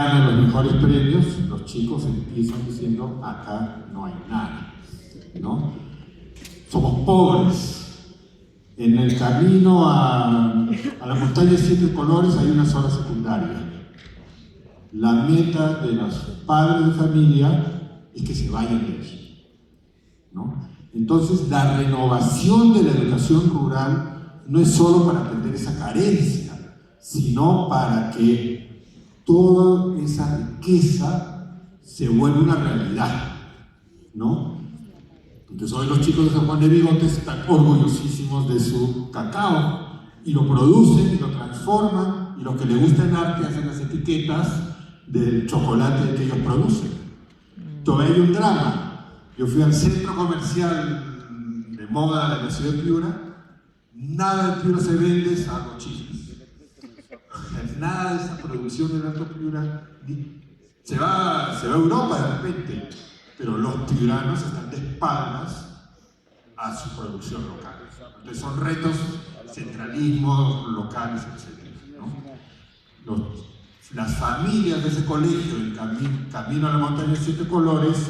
ganan los mejores premios, los chicos empiezan diciendo, acá no hay nada, ¿no? Somos pobres. En el camino a la montaña de 7 colores hay una sola secundaria. La meta de los padres de familia es que se vayan de aquí, ¿no? Entonces, la renovación de la educación rural no es solo para atender esa carencia, sino para que toda esa riqueza se vuelva una realidad, ¿no? Entonces hoy los chicos de San Juan de Bigotes están orgullosísimos de su cacao y lo producen y lo transforman, y los que les gusta el arte hacen las etiquetas del chocolate que ellos producen. Todavía hay un drama. Yo fui al centro comercial de moda de la ciudad de Piura, nada de Piura se vende salvo chismes. Nada de esa producción del Alto Piura se va a Europa de repente, pero los piuranos están de espaldas a su producción local. Entonces son retos, centralismos locales, etc., ¿no? Las familias de ese colegio, en camino a la montaña de 7 colores,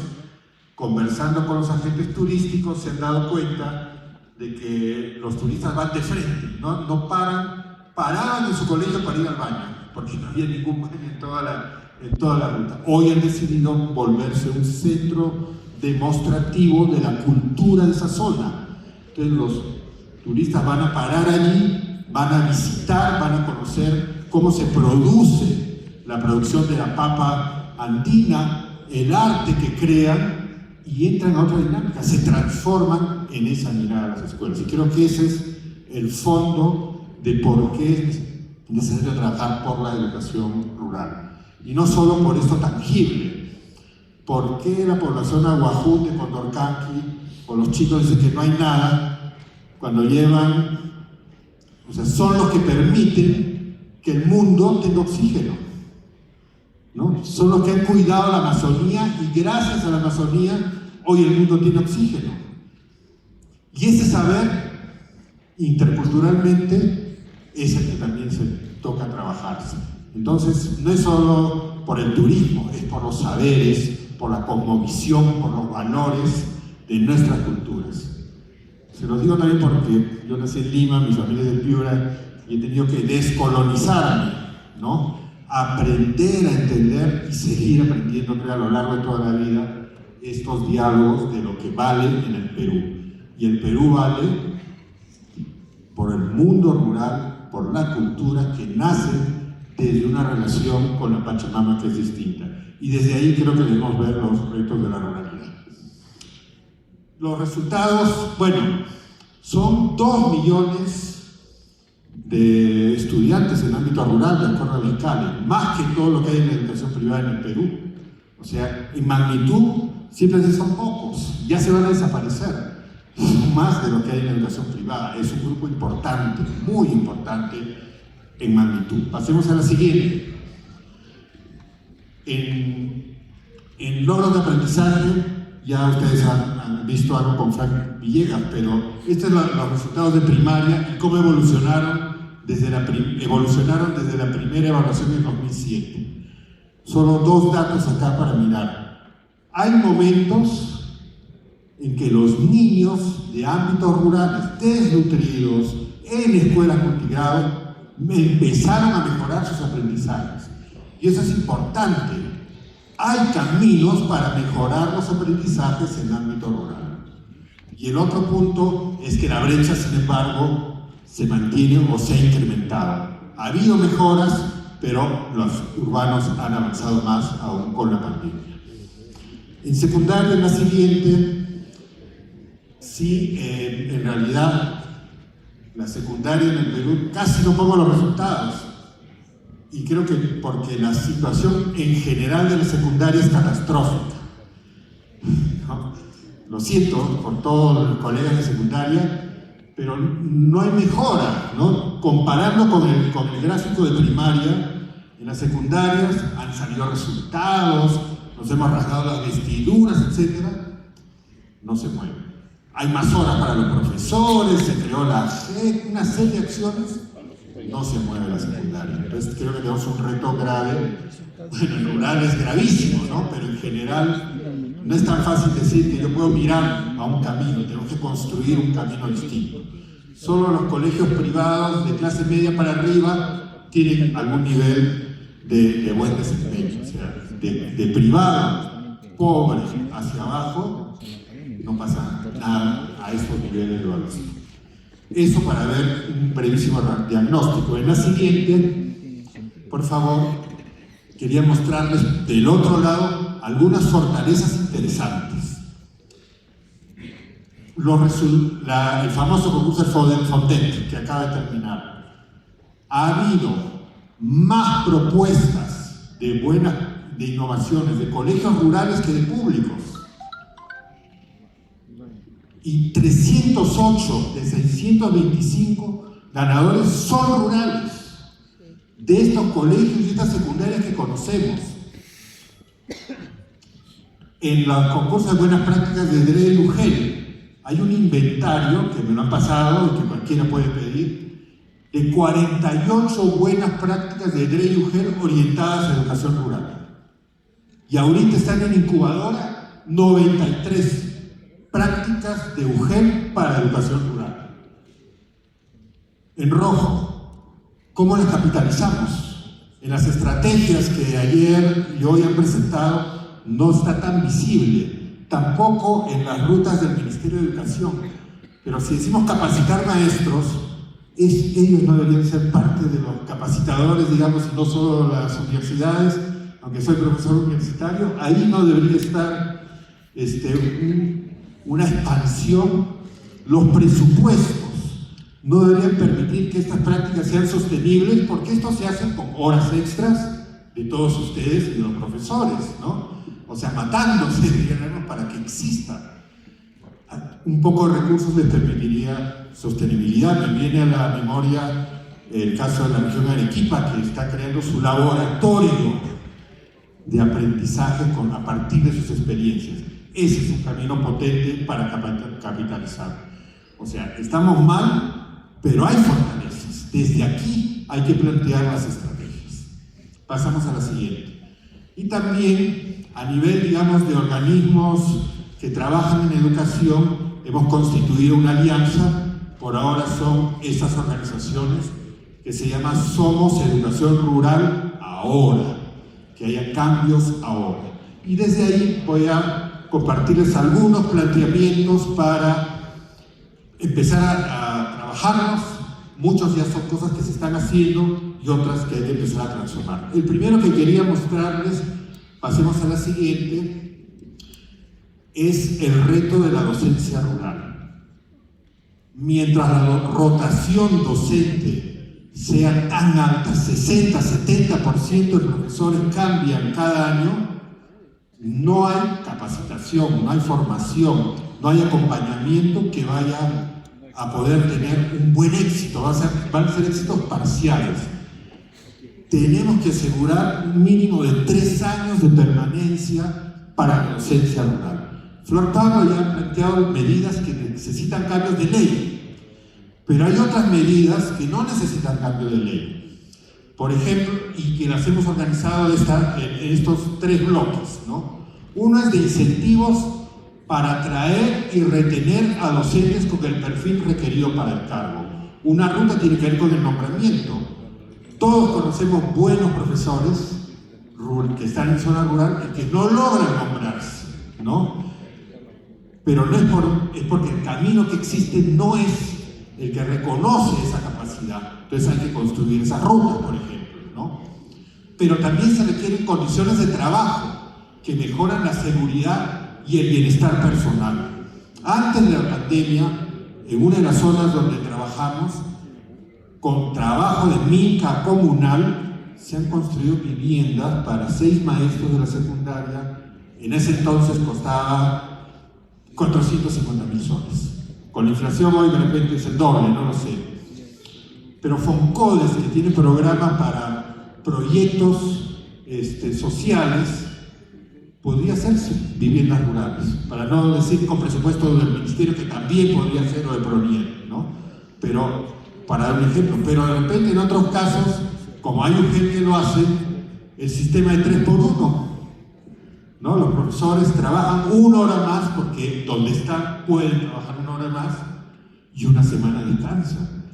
conversando con los agentes turísticos, se han dado cuenta de que los turistas van de frente, no paraban en su colegio para ir al baño, porque no había ningún baño en toda la ruta. Hoy han decidido volverse un centro demostrativo de la cultura de esa zona. Entonces los turistas van a parar allí, van a visitar, van a conocer cómo se produce la producción de la papa andina, el arte que crean, y entran a otra dinámica, se transforman en esa mirada a las escuelas. Y creo que ese es el fondo de por qué es necesario trabajar por la educación rural. Y no solo por esto tangible. ¿Por qué la población Aguajún de Condorcanqui o los chicos dicen que no hay nada cuando llevan, o sea, son los que permiten que el mundo tenga oxígeno, ¿no? Son los que han cuidado la Amazonía, y gracias a la Amazonía hoy el mundo tiene oxígeno. Y ese saber interculturalmente es el que también se toca trabajarse. Entonces, no es solo por el turismo, es por los saberes, por la cosmovisión, por los valores de nuestras culturas. Se los digo también porque yo nací en Lima, mi familia es de Piura, y he tenido que descolonizarme, ¿no? Aprender a entender y seguir aprendiendo, creo, a lo largo de toda la vida, estos diálogos de lo que vale en el Perú. Y el Perú vale por el mundo rural, por la cultura que nace desde una relación con la Pachamama que es distinta. Y desde ahí creo que debemos ver los retos de la ruralidad. Los resultados, bueno, son 2 millones de estudiantes en el ámbito rural, de acuerdo a Vicale, más que todo lo que hay en la educación privada en el Perú. O sea, en magnitud siempre son pocos, ya se van a desaparecer. Más de lo que hay en la educación privada. Es un grupo importante, muy importante en magnitud. Pasemos a la siguiente. En logros de aprendizaje, ya ustedes han visto algo con Frank Villegas, pero estos son los resultados de primaria y cómo evolucionaron desde la primera evaluación en 2007. Solo 2 datos acá para mirar. Hay momentos en que los niños de ámbitos rurales desnutridos en escuelas multigrado empezaron a mejorar sus aprendizajes. Y eso es importante. Hay caminos para mejorar los aprendizajes en el ámbito rural. Y el otro punto es que la brecha, sin embargo, se mantiene o se ha incrementado. Ha habido mejoras, pero los urbanos han avanzado más aún con la pandemia. En secundaria, en la siguiente, sí, en realidad, la secundaria en el Perú casi no pongo los resultados. Y creo que porque la situación en general de la secundaria es catastrófica, ¿no? Lo siento por todos los colegas de secundaria, pero no hay mejora, ¿no? Comparando con el gráfico de primaria, en las secundarias han salido resultados, nos hemos rasgado las vestiduras, etc. No se mueve. Hay más horas para los profesores, se creó una serie de acciones, no se mueve la secundaria. Entonces creo que tenemos un reto grave Bueno, en rural es gravísimo, ¿no? Pero en general no es tan fácil decir que yo puedo mirar a un camino, tenemos que construir un camino distinto. Solo los colegios privados de clase media para arriba tienen algún nivel de buen desempeño. O sea, de privado, pobre, hacia abajo, no pasa nada a esos niveles de evaluación. Eso para ver un brevísimo diagnóstico. En la siguiente, por favor, quería mostrarles del otro lado algunas fortalezas interesantes. El famoso concurso Fondet, que acaba de terminar. Ha habido más propuestas de innovaciones de colegios rurales que de públicos. Y 308 de 625 ganadores son rurales de estos colegios y estas secundarias que conocemos. En los concursos de buenas prácticas de DRE y UGEL hay un inventario que me lo han pasado y que cualquiera puede pedir de 48 buenas prácticas de DRE y UGEL orientadas a educación rural. Y ahorita están en incubadora 93 prácticas de UGEL para educación rural. En rojo, ¿cómo las capitalizamos? En las estrategias que ayer y hoy han presentado no está tan visible, tampoco en las rutas del Ministerio de Educación. Pero si decimos capacitar maestros, ellos no deberían ser parte de los capacitadores, digamos, y no solo las universidades, aunque soy profesor universitario, ahí no debería estar una expansión. Los presupuestos no deberían permitir que estas prácticas sean sostenibles, porque esto se hace con horas extras de todos ustedes y de los profesores, ¿no? O sea, matándose, digamos, para que exista. Un poco de recursos les permitiría sostenibilidad. Me viene a la memoria el caso de la región de Arequipa, que está creando su laboratorio de aprendizaje a partir de sus experiencias. Ese es un camino potente para capitalizar. O sea, estamos mal, pero hay fortalezas. Desde aquí hay que plantear las estrategias. Pasamos a la siguiente. Y también, a nivel, digamos, de organismos que trabajan en educación, hemos constituido una alianza. Por ahora son esas organizaciones que se llaman Somos Educación Rural Ahora, que haya cambios ahora. Y desde ahí voy a compartirles algunos planteamientos para empezar a trabajarlos. Muchos ya son cosas que se están haciendo y otras que hay que empezar a transformar. El primero que quería mostrarles, pasemos a la siguiente, es el reto de la docencia rural. Mientras la rotación docente sea tan alta, 60-70% de profesores cambian cada año, no hay capacitación, no hay formación, no hay acompañamiento que vaya a poder tener un buen éxito, van a ser éxitos parciales. Tenemos que asegurar un mínimo de 3 años de permanencia para la docencia rural. Flor Pablo ya ha planteado medidas que necesitan cambios de ley, pero hay otras medidas que no necesitan cambio de ley. Por ejemplo, y que las hemos organizado en estos 3 bloques, ¿no? Uno es de incentivos para atraer y retener a docentes con el perfil requerido para el cargo. Una ruta tiene que ver con el nombramiento. Todos conocemos buenos profesores que están en zona rural y que no logran nombrarse, ¿no? Pero no es porque el camino que existe no es el que reconoce esa capacidad. Entonces hay que construir esa ruta, por ejemplo, ¿no? Pero también se requieren condiciones de trabajo que mejoran la seguridad y el bienestar personal. Antes de la pandemia, en una de las zonas donde trabajamos, con trabajo de minca comunal, se han construido viviendas para 6 maestros de la secundaria. En ese entonces costaba 450.000 soles. Con la inflación hoy de repente es el doble, no lo sé. Pero Foncodes, que tiene programas para proyectos sociales, podría hacerse viviendas rurales, para no decir con presupuesto del ministerio, que también podría ser, o de Proniel, ¿no? Pero, para dar un ejemplo, pero de repente en otros casos, como hay un gente que lo hace, el sistema de 3x1, ¿no? Los profesores trabajan 1 hora más porque donde están pueden trabajar 1 hora más y una semana descansan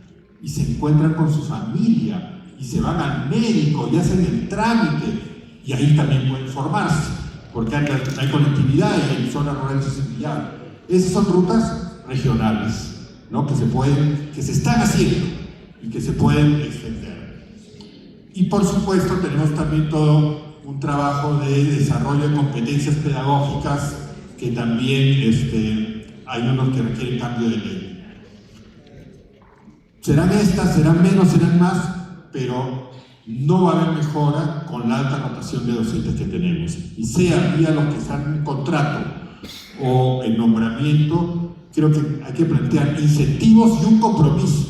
y se encuentran con su familia y se van al médico y hacen el trámite y ahí también pueden formarse porque hay conectividad y en zonas rurales es inviable. Esas son rutas regionales, ¿no? que se están haciendo y que se pueden extender. Y por supuesto tenemos también todo un trabajo de desarrollo de competencias pedagógicas que también hay unos que requieren cambio de ley. Serán estas, serán menos, serán más, pero no va a haber mejora con la alta rotación de docentes que tenemos. Y sea vía los que están en contrato o en nombramiento, creo que hay que plantear incentivos y un compromiso.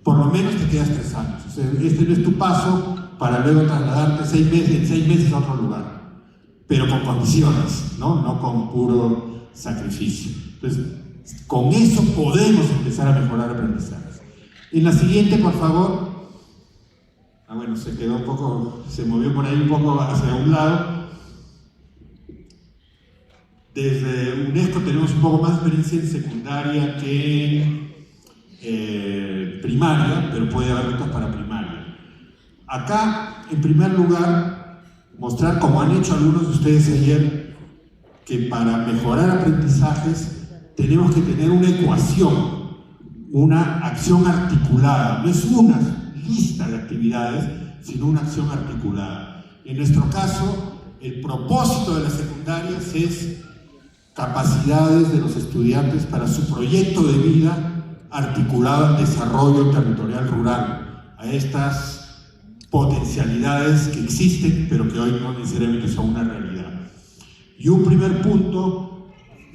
Por lo menos te quedas 3 años. O sea, este no es tu paso para luego trasladarte en 6 meses a otro lugar, pero con condiciones, no con puro sacrificio. Entonces, con eso podemos empezar a mejorar aprendizajes. En la siguiente, por favor. Bueno, se movió por ahí un poco hacia un lado. Desde UNESCO tenemos un poco más de experiencia en secundaria que en primaria, pero puede haber rutas para primaria. Acá, en primer lugar, mostrar, como han hecho algunos de ustedes ayer, que para mejorar aprendizajes tenemos que tener una ecuación, una acción articulada. No es una lista de actividades, sino una acción articulada. En nuestro caso, el propósito de las secundarias es capacidades de los estudiantes para su proyecto de vida articulado al desarrollo territorial rural, a estas potencialidades que existen, pero que hoy no necesariamente son una realidad. Y un primer punto,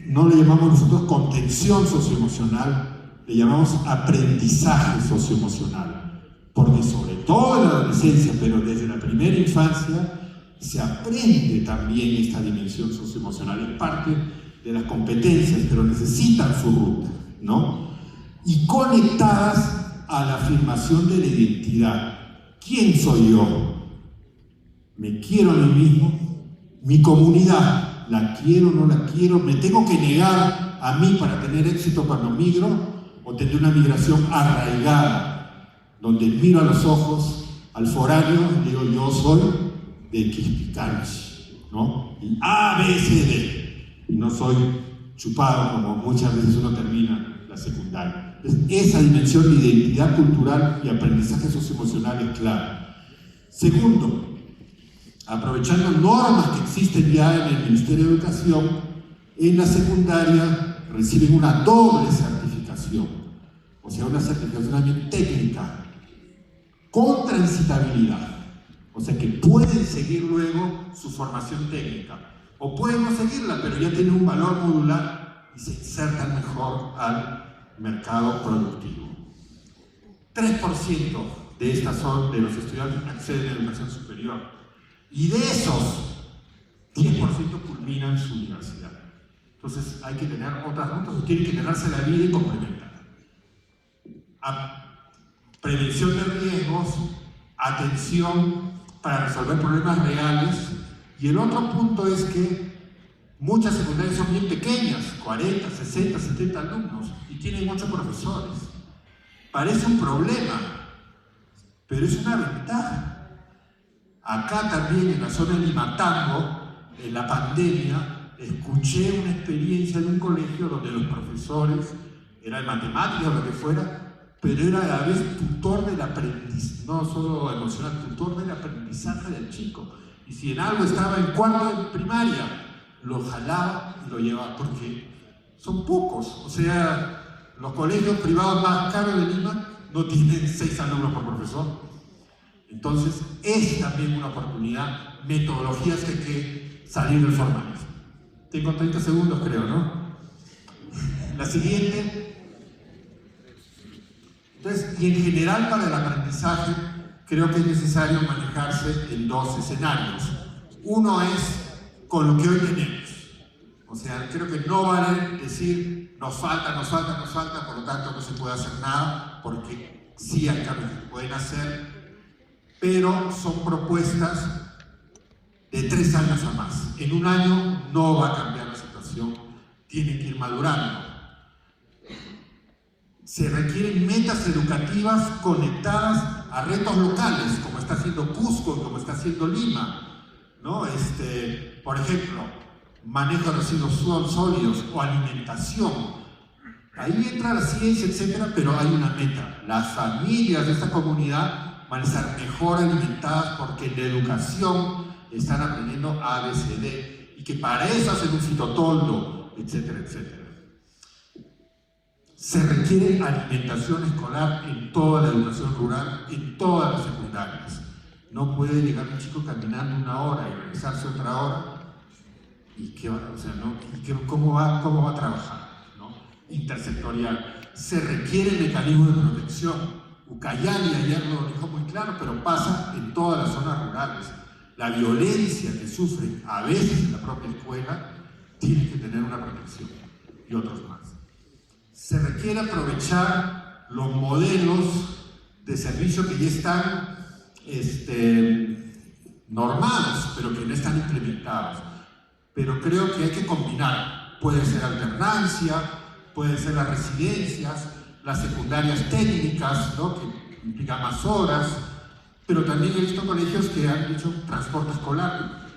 no le llamamos nosotros contención socioemocional, le llamamos aprendizaje socioemocional, porque sobre todo en la adolescencia, pero desde la primera infancia, se aprende también esta dimensión socioemocional, es parte de las competencias, pero necesitan su ruta, ¿no? Y conectadas a la afirmación de la identidad. ¿Quién soy yo? ¿Me quiero a mí mismo? ¿Mi comunidad? ¿La quiero o no la quiero? ¿Me tengo que negar a mí para tener éxito cuando migro? ¿O tener una migración arraigada, donde miro a los ojos al foráneo y digo, yo soy de Quispicánchi, ¿no? Y A, B, C, D. Y no soy chupado como muchas veces uno termina la secundaria. Esa dimensión de identidad cultural y aprendizaje socioemocional es clave. Segundo, aprovechando normas que existen ya en el Ministerio de Educación, en la secundaria reciben una doble certificación, o sea, una certificación también técnica, con transitabilidad, o sea que pueden seguir luego su formación técnica, o pueden no seguirla, pero ya tienen un valor modular y se insertan mejor al mercado productivo. 3% de estas son de los estudiantes que acceden a educación superior, y de esos 10% culminan su universidad. Entonces hay que tener otras rutas, o tienen que ganarse la vida y complementar. Prevención de riesgos, atención para resolver problemas reales, y el otro punto es que muchas secundarias son bien pequeñas, 40, 60, 70 alumnos, y tienen 8 profesores. Parece un problema, pero es una ventaja. Acá también, en la zona de Limatambo, en la pandemia, escuché una experiencia de un colegio donde los profesores, era de matemáticas o lo que fuera, pero era a la vez tutor del aprendizaje, no solo emocional, tutor del aprendizaje del chico. Y si en algo estaba en cuarto de primaria, lo jalaba y lo llevaba, porque son pocos. O sea, los colegios privados más caros de Lima no tienen 6 alumnos por profesor. Entonces, es también una oportunidad, metodologías que hay que salir del formalismo. Tengo 30 segundos, creo, ¿no? La siguiente. Entonces, y en general para el aprendizaje, creo que es necesario manejarse en 2 escenarios. Uno es con lo que hoy tenemos. O sea, creo que no vale decir nos falta, por lo tanto no se puede hacer nada, porque sí hay cambios que se pueden hacer, pero son propuestas de 3 años a más. En un año no va a cambiar la situación, tiene que ir madurando. Se requieren metas educativas conectadas a retos locales, como está haciendo Cusco, como está haciendo Lima, ¿no? Por ejemplo, manejo de residuos sólidos o alimentación. Ahí entra la ciencia, etcétera, pero hay una meta. Las familias de esta comunidad van a estar mejor alimentadas porque en la educación están aprendiendo A, B, C, D, y que para eso hacen un fitotoldo, etcétera, etcétera. Se requiere alimentación escolar en toda la educación rural, en todas las secundarias. No puede llegar un chico caminando 1 hora y regresarse otra hora. ¿Y qué va, o sea, ¿no? ¿Cómo va a trabajar? ¿No? Intersectorial. Se requiere mecanismo de protección. Ucayali ayer lo dijo muy claro, pero pasa en todas las zonas rurales. La violencia que sufren a veces en la propia escuela tiene que tener una protección, y otros más. Se requiere aprovechar los modelos de servicio que ya están normados, pero que no están implementados. Pero creo que hay que combinar. Puede ser alternancia, puede ser las residencias, las secundarias técnicas, ¿no? Que implican más horas, pero también he visto colegios que han hecho transporte escolar.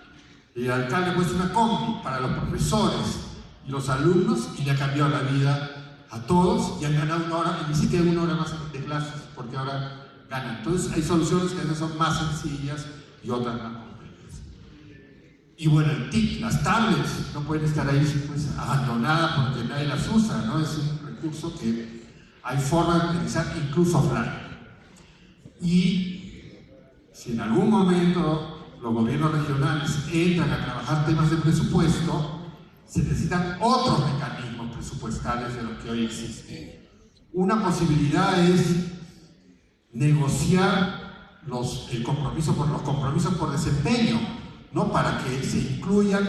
El alcalde ha puesto una combi para los profesores y los alumnos y le ha cambiado la vida a todos y han ganado 1 hora, y ni siquiera 1 hora más de clases, porque ahora ganan. Entonces hay soluciones que a veces son más sencillas y otras más complejas. Y bueno, el TIC, las tablets, no pueden estar ahí pues, abandonadas porque nadie las usa, ¿no? Es un recurso que hay forma de utilizar incluso offline. Y si en algún momento los gobiernos regionales entran a trabajar temas de presupuesto, se necesitan otros mecanismos presupuestales de los que hoy existen. Una posibilidad es negociar los compromisos por desempeño, ¿no? Para que se incluyan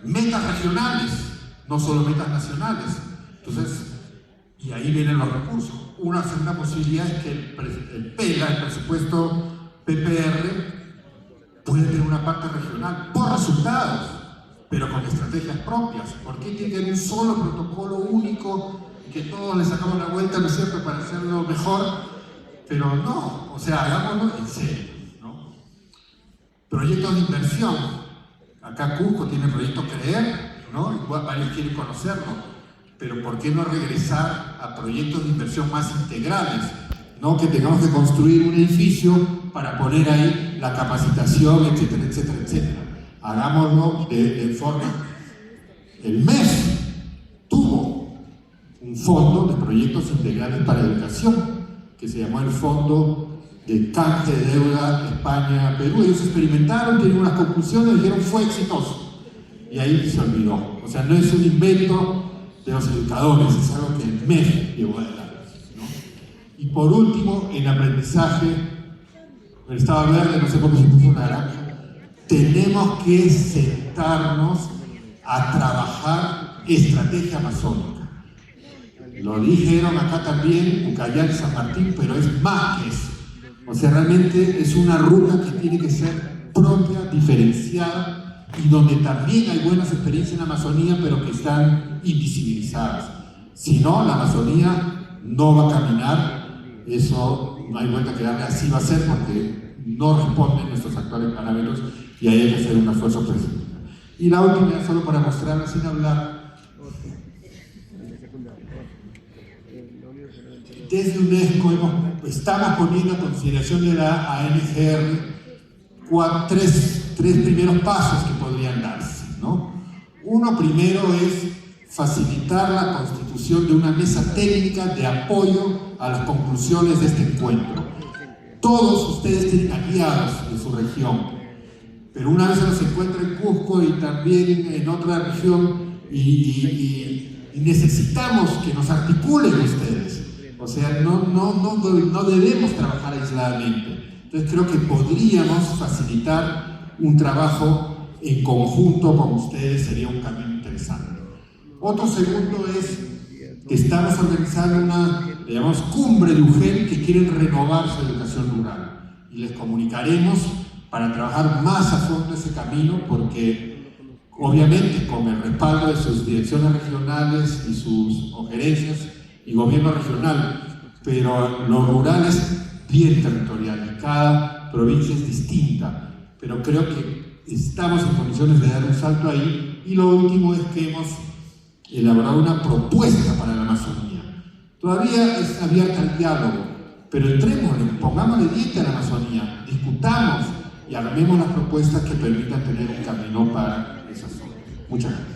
metas regionales, no solo metas nacionales. Entonces, y ahí vienen los recursos. Una segunda posibilidad es que el PELA, el presupuesto PPR, puede tener una parte regional por resultados, pero con estrategias propias. ¿Por qué tiene que haber un solo protocolo único y que todos le sacamos la vuelta, ¿no es cierto?, para hacerlo mejor? Pero no, o sea, hagámoslo en serio, ¿no? Proyectos de inversión. Acá Cusco tiene el proyecto CREER, ¿no? Igual varios quieren conocerlo. Pero ¿por qué no regresar a proyectos de inversión más integrales? ¿No? Que tengamos que construir un edificio para poner ahí la capacitación, etcétera, etcétera, etcétera. Hagámoslo de forma. El MEF tuvo un fondo de proyectos integrales para educación, que se llamó el Fondo de Canje de Deuda España-Perú. Ellos experimentaron, tienen unas conclusiones, dijeron fue exitoso. Y ahí se olvidó. O sea, no es un invento de los educadores, es algo que el MEF llevó adelante, ¿no? Y por último, en aprendizaje, el estado verde, no sé por qué se puso naranja, tenemos que sentarnos a trabajar estrategia amazónica. Lo dijeron acá también, Ucayali, San Martín, pero es más que eso. O sea, realmente es una ruta que tiene que ser propia, diferenciada, y donde también hay buenas experiencias en la Amazonía, pero que están invisibilizadas. Si no, la Amazonía no va a caminar, eso no hay vuelta que darle, así va a ser, porque no responden nuestros actuales parámetros y ahí hay que hacer un esfuerzo preciso. Y la última, solo para mostrarla sin hablar, desde UNESCO estamos poniendo a consideración de la ANGR tres primeros pasos que podrían darse, ¿no? Uno primero es facilitar la constitución de una mesa técnica de apoyo a las conclusiones de este encuentro. Todos ustedes tienen aliados de su región, pero una vez se los encuentra en Cusco y también en otra región y necesitamos que nos articulen ustedes. O sea, no debemos trabajar aisladamente. Entonces creo que podríamos facilitar un trabajo en conjunto con ustedes, sería un camino interesante. Otro segundo es que estamos organizando una, le llamamos cumbre de UGEL, que quieren renovar su educación rural. Y les comunicaremos para trabajar más a fondo ese camino, porque obviamente con el respaldo de sus direcciones regionales y sus gerencias y gobierno regional, pero lo rural es bien territorial y cada provincia es distinta, pero creo que estamos en condiciones de dar un salto ahí. Y lo último es que hemos elaborado una propuesta para la Amazonía. Todavía es abierta al diálogo, pero entrémosle, pongámosle diente a la Amazonía, discutamos y armemos las propuestas que permitan tener un camino para esa zona. Muchas gracias.